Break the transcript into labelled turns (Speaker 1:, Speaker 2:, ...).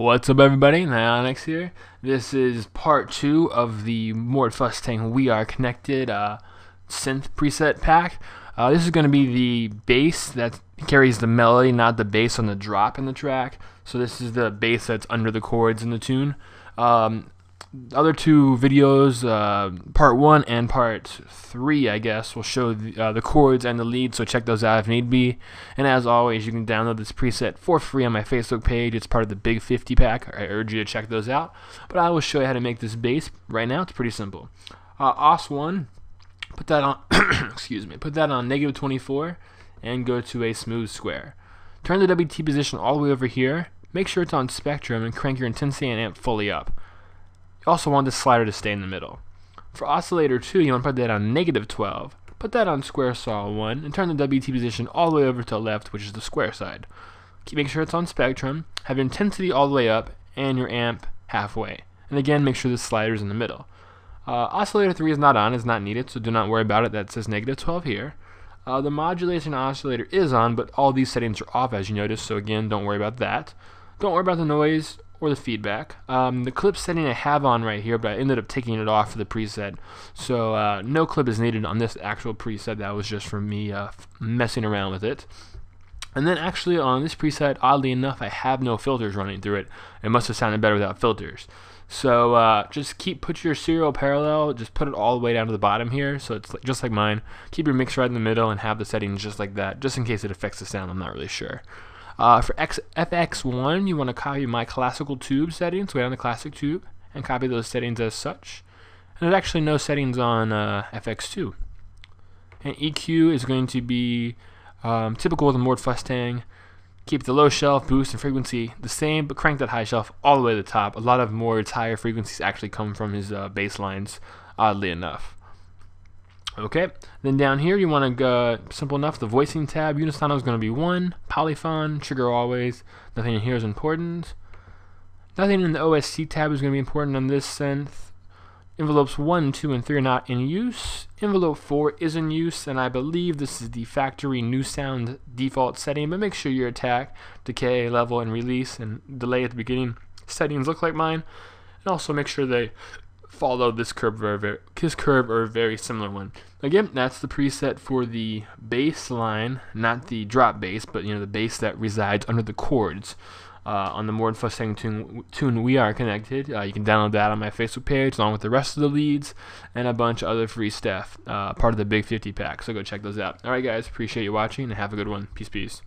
Speaker 1: What's up, everybody? Nyonyxx here. This is part 2 of the Fustang We Are Connected synth preset pack. This is going to be the bass that carries the melody, not the bass on the drop in the track. So this is the bass that's under the chords in the tune. The other two videos, part 1 and part 3, I guess, will show the chords and the lead, so check those out if need be. And as always, you can download this preset for free on my Facebook page. It's part of the Big 50 pack. I urge you to check those out. But I will show you how to make this bass right now. It's pretty simple. Os1, put that on excuse me, put that on -24 and go to a smooth square. Turn the WT position all the way over here. Make sure it's on spectrum and crank your intensity and amp fully up. You also want this slider to stay in the middle. For oscillator 2, you want to put that on -12. Put that on square saw 1 and turn the WT position all the way over to the left, which is the square side. Make sure it's on spectrum, have your intensity all the way up, and your amp halfway. And again, make sure the slider is in the middle. Oscillator 3 is not on, it's not needed, so do not worry about it. That says -12 here. The modulation oscillator is on, but all these settings are off, as you notice, so again, don't worry about that. Don't worry about the noise or the feedback. The clip setting I have on right here, but I ended up taking it off for the preset, so no clip is needed on this actual preset. That was just for me messing around with it. And then actually on this preset, oddly enough, I have no filters running through it. It must have sounded better without filters. So just put your serial parallel, just put it all the way down to the bottom here, so it's just like mine. Keep your mix right in the middle and have the settings just like that, just in case it affects the sound. I'm not really sure. For FX1, you want to copy my classical tube settings, go down the classic tube, and copy those settings as such. And there's actually no settings on FX2. And EQ is going to be typical with the Fustang. Keep the low shelf, boost, and frequency the same, but crank that high shelf all the way to the top. A lot of Mord's higher frequencies actually come from his bass lines, oddly enough. Okay, then down here you want to go simple enough. The voicing tab, Unisono is going to be 1, polyphon, trigger always. Nothing in here is important. Nothing in the OSC tab is going to be important on this synth. Envelopes 1, 2, and 3 are not in use. Envelope 4 is in use, and I believe this is the factory new sound default setting, but make sure your attack, decay, level, and release, and delay at the beginning settings look like mine. And also make sure they follow this curve or a very similar one. Again, that's the preset for the bass line, not the drop bass, but the bass that resides under the chords on the Fustang tune We Are Connected. You can download that on my Facebook page along with the rest of the leads and a bunch of other free stuff, part of the Big 50 pack, so go check those out. Alright guys, appreciate you watching and have a good one. Peace.